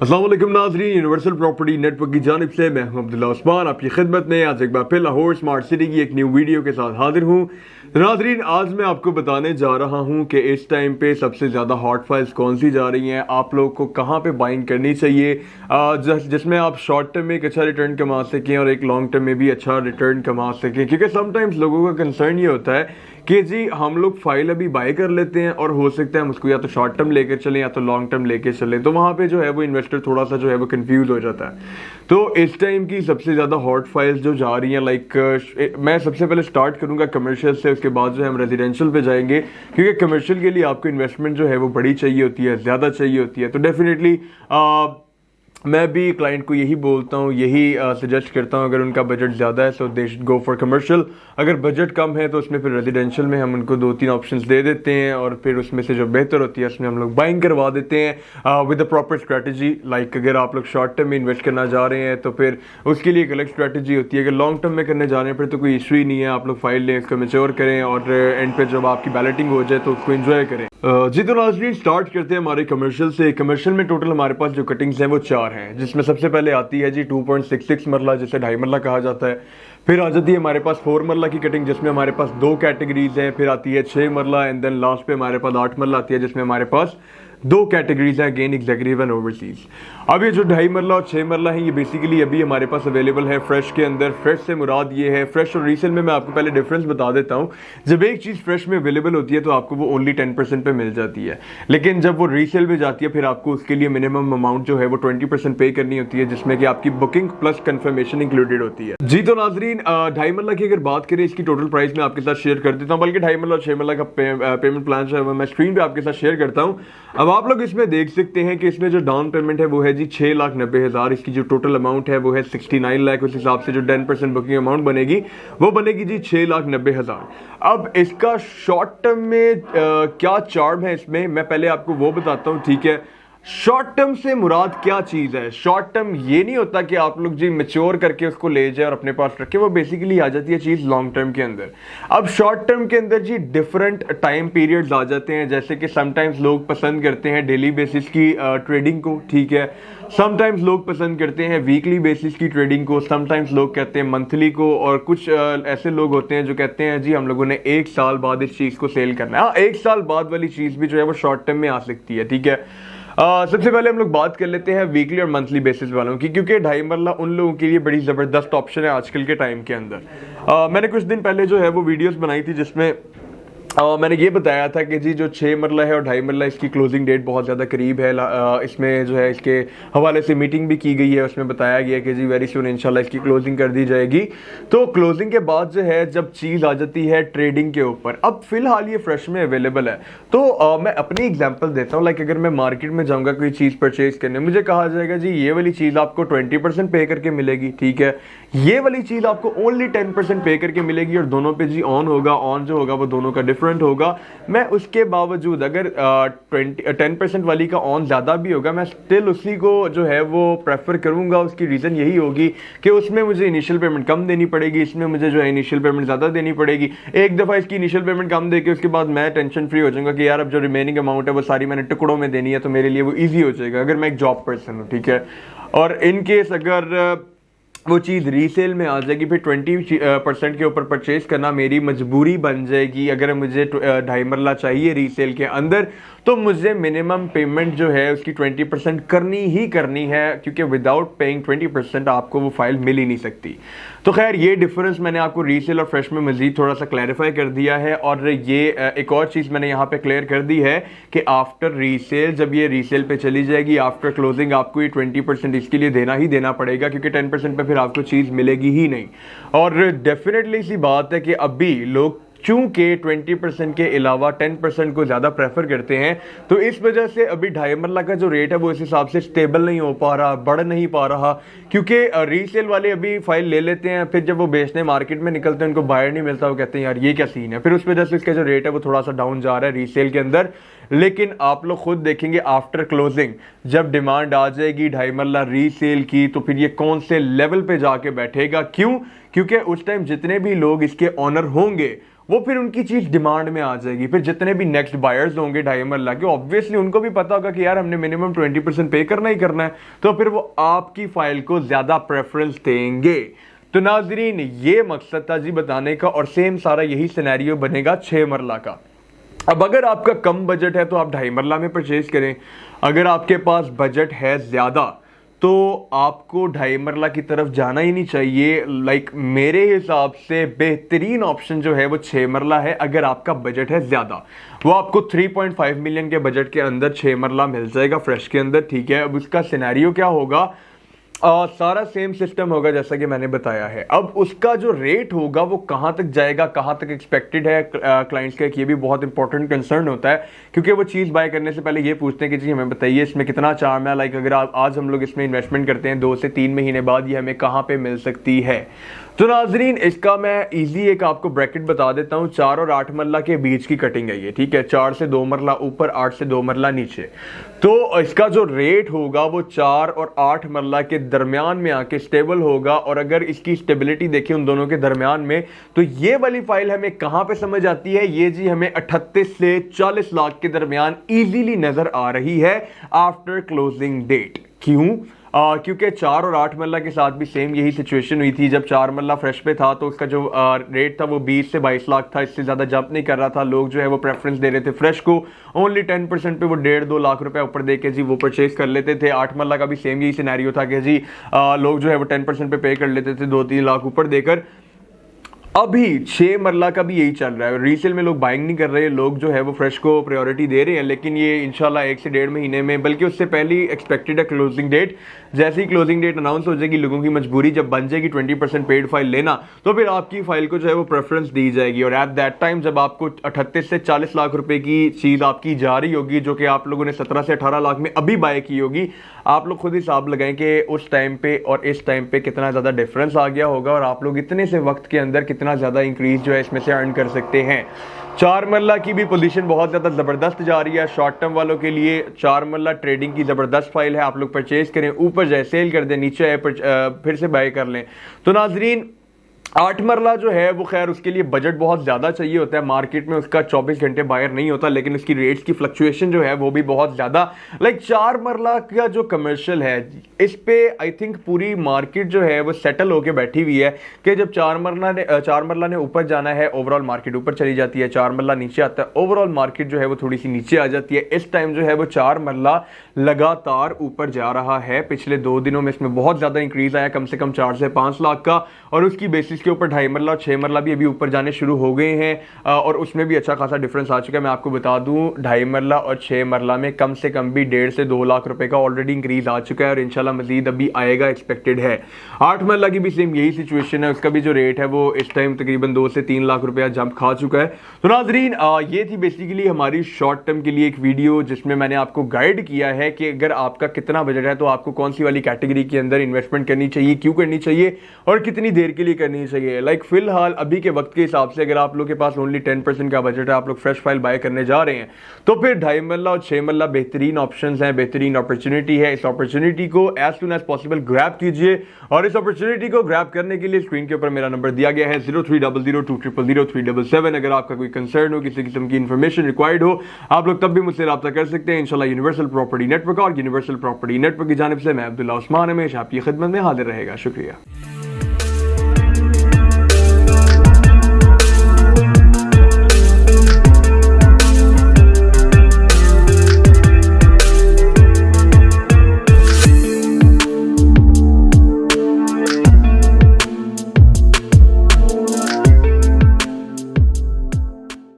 अस्सलाम वालेकुम नाज़रीन, यूनिवर्सल प्रॉपर्टी नेटवर्क की जानिब से मैं हूं अब्दुल्ला उस्मान आपकी खिदमत में आज एक बार फिर लाहौर स्मार्ट सिटी की एक न्यू वीडियो के साथ हाजिर हूं। नाज़रीन, आज मैं आपको बताने जा रहा हूं कि इस टाइम पे सबसे ज़्यादा हॉट फाइल्स कौन सी जा रही हैं, आप लोग को कहां पे बाइंग करनी चाहिए जिसमें आप शॉर्ट टर्म में एक अच्छा रिटर्न कमा सकें और एक लॉन्ग टर्म में भी अच्छा रिटर्न कमा सकें। क्योंकि समटाइम्स लोगों का कंसर्न ये होता है कि जी हम लोग फाइल अभी बाय कर लेते हैं और हो सकता है हम उसको या तो शॉर्ट टर्म लेकर चलें या तो लॉन्ग टर्म लेकर चलें, तो वहाँ पे जो है वो इन्वेस्टर थोड़ा सा जो है वो कंफ्यूज हो जाता है। तो इस टाइम की सबसे ज़्यादा हॉट फाइल्स जो जा रही हैं, लाइक मैं सबसे पहले स्टार्ट करूँगा कमर्शियल से, उसके बाद जो है हम रेजिडेंशियल पे जाएंगे। क्योंकि कमर्शियल के लिए आपको इन्वेस्टमेंट जो है वो बड़ी चाहिए होती है, ज़्यादा चाहिए होती है। तो डेफिनेटली मैं भी क्लाइंट को यही बोलता हूँ, यही सजेस्ट करता हूँ, अगर उनका बजट ज़्यादा है so they should go for commercial. अगर बजट कम है तो उसमें फिर रेजिडेंशियल में हम उनको 2-3 ऑप्शंस दे देते हैं और फिर उसमें से जो बेहतर होती है उसमें हम लोग बाइंग करवा देते हैं with a proper strategy. Like अगर आप लोग शॉर्ट टर्म में इन्वेस्ट करना जा रहे हैं तो फिर उसके लिए एक अलग स्ट्रैटेजी होती है। अगर लॉन्ग टर्म में करने जा रहे हैं फिर तो कोई इशू ही नहीं है, आप लोग फाइल लें, इसको मेच्योर करें और एंड पे जब आपकी बैलेटिंग हो जाए तो उसको एंजॉय करें। जी तो नाज़रीन, स्टार्ट करते हैं हमारे कमर्शियल से। कमर्शियल में टोटल हमारे पास जो कटिंग्स हैं वो 4 हैं, जिसमें सबसे पहले आती है जी 2.66 मरला, जिसे 2.5 मरला कहा जाता है। फिर आ जाती है हमारे पास 4 मरला की कटिंग, जिसमें हमारे पास 2 कैटेगरीज हैं। फिर आती है 6 मरला एंड देन लास्ट पे हमारे पास 8 मरला आती है, जिसमें हमारे पास 2 कैटेगरीज हैं, अगेन एग्जीक्यूटिव एंड ओवरसीज। अब ये जो 2.5 मरला और 6 मरला है ये बेसिकली अभी हमारे पास अवेलेबल है फ्रेश के अंदर। फ्रेश से मुराद ये है, फ्रेश और रीसेल में मैं आपको पहले डिफरेंस बता देता हूँ। जब एक चीज़ फ्रेश में अवेलेबल होती है तो आपको वो ओनली 10% पे मिल जाती है, लेकिन जब वो रीसेल में जाती है फिर आपको उसके लिए मिनिमम अमाउंट जो है वो 20% पे करनी होती है, जिसमें कि आपकी बुकिंग प्लस कंफर्मेशन इंक्लूडेड होती है। जी तो नाजरीन, 2.5 मरला की अगर बात करें, इसकी टोटल प्राइस मैं आपके साथ शेयर कर देता हूँ, बल्कि 2.5 मरला और 6 मरला का पेमेंट प्लान जो है मैं स्क्रीन पे आपके साथ शेयर करता हूँ। अब आप लोग इसमें देख सकते हैं कि इसमें जो डाउन पेमेंट है वो है जी 6,90,000। इसकी जो टोटल अमाउंट है वो है 69 लाख। उस हिसाब से जो 10% बुकिंग अमाउंट बनेगी वो बनेगी जी 6,90,000। अब इसका शॉर्ट टर्म में क्या चार्म है इसमें, मैं पहले आपको वो बताता हूँ, ठीक है। शॉर्ट टर्म से मुराद क्या चीज़ है? शॉर्ट टर्म ये नहीं होता कि आप लोग जी मेच्योर करके उसको ले जाए और अपने पास रखे, वो बेसिकली आ जाती है चीज़ लॉन्ग टर्म के अंदर। अब शॉर्ट टर्म के अंदर जी डिफरेंट टाइम पीरियड्स आ जाते हैं, जैसे कि समटाइम्स लोग पसंद करते हैं डेली बेसिस की ट्रेडिंग को, ठीक है। समटाइम्स लोग पसंद करते हैं वीकली बेसिस की ट्रेडिंग को, समटाइम्स लोग कहते हैं मंथली को, और कुछ ऐसे लोग होते हैं जो कहते हैं जी हम लोगों ने 1 साल बाद इस चीज़ को सेल करना है। हाँ, 1 साल बाद वाली चीज़ भी जो है वो शॉर्ट टर्म में आ सकती है, ठीक है। सबसे पहले हम लोग बात कर लेते हैं वीकली और मंथली बेसिस वालों की, क्योंकि 2.5 मरला उन लोगों के लिए बड़ी ज़बरदस्त ऑप्शन है आजकल के टाइम के अंदर। मैंने कुछ दिन पहले जो है वो वीडियोस बनाई थी जिसमें मैंने ये बताया था कि जी जो 6 मरला है और 2.5 मरला, इसकी क्लोजिंग डेट बहुत ज़्यादा करीब है। इसमें जो है इसके हवाले से मीटिंग भी की गई है, उसमें बताया गया कि जी वेरी सून इंशाल्लाह इसकी क्लोजिंग कर दी जाएगी। तो क्लोजिंग के बाद जो है जब चीज़ आ जाती है ट्रेडिंग के ऊपर, अब फिलहाल ये फ्रेश में अवेलेबल है। तो मैं अपनी एग्जाम्पल देता हूँ। लाइक अगर मैं मार्केट में जाऊँगा कोई चीज़ परचेज करने, मुझे कहा जाएगा जी ये वाली चीज़ आपको 20% पे करके मिलेगी, ठीक है। ये वाली चीज़ आपको ओनली 10% पे करके मिलेगी और दोनों पे जी ऑन होगा, ऑन जो होगा वो दोनों का डिफरेंट होगा। मैं उसके बावजूद अगर 10% वाली का ऑन ज़्यादा भी होगा, मैं स्टिल उसी को जो है वो प्रेफर करूँगा। उसकी रीज़न यही होगी कि उसमें मुझे इनिशियल पेमेंट कम देनी पड़ेगी, इसमें मुझे जो है इनिशियल पेमेंट ज़्यादा देनी पड़ेगी। एक दफ़ा इसकी इनिशियल पेमेंट कम देके उसके बाद मैं टेंशन फ्री हो जाऊँगा कि यार अब जो रिमेनिंग अमाउंट है वो सारी मैंने टुकड़ों में देनी है, तो मेरे लिए वो ईजी हो जाएगा अगर मैं एक जॉब पर्सन हूँ, ठीक है। और इन केस अगर वो चीज़ रीसेल में आ जाएगी, फिर 20% के ऊपर परचेज करना मेरी मजबूरी बन जाएगी। अगर मुझे 2.5 मरला चाहिए रीसेल के अंदर तो मुझे मिनिमम पेमेंट जो है उसकी 20% करनी ही करनी है, क्योंकि विदाउट पेइंग 20% आपको वो फाइल मिल ही नहीं सकती। तो खैर ये डिफरेंस मैंने आपको रीसेल और फ्रेश में मजीद थोड़ा सा क्लैरिफाई कर दिया है। और ये एक और चीज़ मैंने यहाँ पे क्लियर कर दी है कि आफ्टर रीसेल, जब ये रीसेल पे चली जाएगी, आफ्टर क्लोजिंग आपको ये 20% इसके लिए देना ही देना पड़ेगा, क्योंकि 10% पे फिर आपको चीज़ मिलेगी ही नहीं। और डेफिनेटली सी बात है कि अभी लोग चूंकि 20% के अलावा 10% को ज़्यादा प्रेफर करते हैं, तो इस वजह से अभी 2.5 मरला का जो रेट है वो इस हिसाब से स्टेबल नहीं हो पा रहा, बढ़ नहीं पा रहा, क्योंकि रीसेल वाले अभी फाइल ले लेते हैं, फिर जब वो बेचने मार्केट में निकलते हैं उनको बायर नहीं मिलता, वो कहते हैं यार ये क्या सीन है, फिर उस वजह से इसका जो रेट है वो थोड़ा सा डाउन जा रहा है रीसेल के अंदर। लेकिन आप लोग खुद देखेंगे आफ्टर क्लोजिंग जब डिमांड आ जाएगी 2.5 मरला रीसेल की, तो फिर ये कौन से लेवल पे जाके बैठेगा। क्योंकि उस टाइम जितने भी लोग इसके ऑनर होंगे वो फिर उनकी चीज डिमांड में आ जाएगी। फिर जितने भी नेक्स्ट बायर्स होंगे 2.5 मरला के, ऑब्वियसली उनको भी पता होगा कि यार हमने मिनिमम 20% पे करना ही करना है, तो फिर वो आपकी फाइल को ज्यादा प्रेफरेंस देंगे। तो नाजरीन ये मकसद था जी बताने का, और सेम सारा यही सिनेरियो बनेगा 6 मरला का। अब अगर आपका कम बजट है तो आप 2.5 मरला में परचेज करें, अगर आपके पास बजट है ज्यादा तो आपको 2.5 मरला की तरफ जाना ही नहीं चाहिए। लाइक मेरे हिसाब से बेहतरीन ऑप्शन जो है वो 6 मरला है अगर आपका बजट है ज्यादा। वो आपको 3.5 मिलियन के बजट के अंदर 6 मरला मिल जाएगा फ्रेश के अंदर, ठीक है। अब उसका सिनेरियो क्या होगा, सारा सेम सिस्टम होगा जैसा कि मैंने बताया है। अब उसका जो रेट होगा वो कहाँ तक जाएगा, कहाँ तक एक्सपेक्टेड है क्लाइंट्स का, ये भी बहुत इंपॉर्टेंट कंसर्न होता है, क्योंकि वो चीज़ बाय करने से पहले ये पूछते हैं कि जी हमें बताइए इसमें कितना चार्म है। लाइक अगर आज हम लोग इसमें इन्वेस्टमेंट करते हैं 2 से 3 महीने बाद ये हमें कहाँ पे मिल सकती है। तो नाजरीन इसका मैं इजी एक आपको ब्रैकेट बता देता हूँ। 4 और 8 मरला के बीच की कटिंग है ये, ठीक है। 4 से 2 मरला ऊपर, 8 से 2 मरला नीचे। तो इसका जो रेट होगा वो 4 और 8 मरला के दरमियान में आके स्टेबल होगा। और अगर इसकी स्टेबिलिटी देखें उन दोनों के दरमियान में, तो ये वाली फाइल हमें कहां पे समझ आती है, ये जी हमें 38 से 40 लाख के दरमियान इजीली नजर आ रही है आफ्टर क्लोजिंग डेट। क्यों? क्योंकि 4 और 8 मरला के साथ भी सेम यही सिचुएशन हुई थी। जब 4 मरला फ्रेश पे था तो उसका जो रेट था वो 20 से 22 लाख था, इससे ज़्यादा जंप नहीं कर रहा था। लोग जो है वो प्रेफरेंस दे रहे थे फ्रेश को, ओनली 10% पे वो 1.5-2 लाख रुपए ऊपर दे के जी वो परचेज कर लेते थे। 8 मरला का भी सेम यही सिनेरियो था कि जी लोग जो है वो 10% पे कर लेते थे 2-3 लाख ऊपर देकर। अभी 6 मरला का भी यही चल रहा है। रीसेल में लोग बाइंग नहीं कर रहे, लोग जो है वो फ्रेश को प्रायोरिटी दे रहे हैं, लेकिन ये इंशाल्लाह 1 से 1.5 महीने में, बल्कि उससे पहले एक्सपेक्टेड है क्लोजिंग डेट। जैसे ही क्लोजिंग डेट अनाउंस हो जाएगी, लोगों की मजबूरी जब बन जाएगी 20% पेड फाइल लेना, तो फिर आपकी फाइल को जो है वो प्रेफरेंस दी जाएगी। और एट दैट टाइम जब आपको 38 से 40 लाख रुपए की चीज आपकी जा रही होगी, जो कि आप लोगों ने 17 से 18 लाख में अभी बाय की होगी, आप लोग खुद हिसाब लगाएं कि उस टाइम पे और इस टाइम पे कितना ज्यादा डिफरेंस आ गया होगा, और आप लोग इतने से वक्त के अंदर कितना ज्यादा इंक्रीज जो है इसमें से अर्न कर सकते हैं। 4 मरला की भी पोजीशन बहुत ज्यादा जबरदस्त जा रही है शॉर्ट टर्म वालों के लिए। 4 मरला ट्रेडिंग की जबरदस्त फाइल है, आप लोग परचेज करें, ऊपर जाए सेल कर दें, नीचे आए फिर से बाय कर लें। तो नाजरीन 8 मरला जो है वो खैर उसके लिए बजट बहुत ज़्यादा चाहिए होता है। मार्केट में उसका 24 घंटे बायर नहीं होता, लेकिन उसकी रेट्स की फ्लक्चुएशन जो है वो भी बहुत ज़्यादा। लाइक 4 मरला का जो कमर्शियल है इस पे आई थिंक पूरी मार्केट जो है वो सेटल होके बैठी हुई है कि जब 4 मरला ने ऊपर जाना है ओवरऑल मार्केट ऊपर चली जाती है, 4 मरला नीचे आता है ओवरऑल मार्केट जो है वो थोड़ी सी नीचे आ जाती है। इस टाइम जो है वो 4 मरला लगातार ऊपर जा रहा है। पिछले 2 दिनों में इसमें बहुत ज़्यादा इंक्रीज आया, कम से कम 4 से 5 लाख का, और उसकी बेसिस के ऊपर 2.5 मरला और 6 मरला भी अभी ऊपर जाने शुरू हो गए हैं, और उसमें भी अच्छा खासा डिफरेंस आ चुका है। मैं आपको बता दूं 2.5 मरला और 6 मरला में कम से कम भी 1.5 से 2 लाख रुपए का ऑलरेडी इंक्रीज आ चुका है, और इंशाल्लाह मजीद अभी आएगा, एक्सपेक्टेड है। 8 मरला की भी सेम यही सिचुएशन है, उसका भी जो रेट है वो इस टाइम तकरीबन 2 से 3 लाख रुपया जंप खा चुका है। तो नाजरीन ये थी बेसिकली हमारी शॉर्ट टर्म के लिए एक वीडियो, जिसमें मैंने आपको गाइड किया है कि अगर आपका कितना बजट है तो आपको कौन सी वाली कैटेगरी के अंदर इन्वेस्टमेंट करनी चाहिए, क्यों करनी चाहिए, और कितनी देर के लिए करनी चाहिए। लाइक फिलहाल अभी के वक्त के हिसाब से अगर आप लोग के पास ओनली 10% का बजट है, आप लोग फ्रेश फाइल बाय करने जा रहे हैं, तो फिर 2.5 मरला और 6 मरला बेहतरीन ऑप्शंस हैं, बेहतरीन अपॉर्चुनिटी है। इस अपॉर्चुनिटी को as soon as possible grab कीजिए, और इस अपॉर्चुनिटी को ग्रैब करने के लिए स्क्रीन के ऊपर मेरा नंबर दिया गया है 030020000377। अगर आपका कोई कंसर्न हो, किसी किस्म की इंफॉर्मेशन रिक्वायर्ड हो, आप लोग तब भी मुझसे रब्ता कर सकते हैं। इंशाल्लाह यूनिवर्सल प्रॉपर्टी नेटवर्क और यूनिवर्सल प्रॉपर्टी नेटवर्क की जानिब से मैं अब्दुल्ला उस्मान हमेशा आपकी खिदमत में हाजिर रहेगा। शुक्रिया।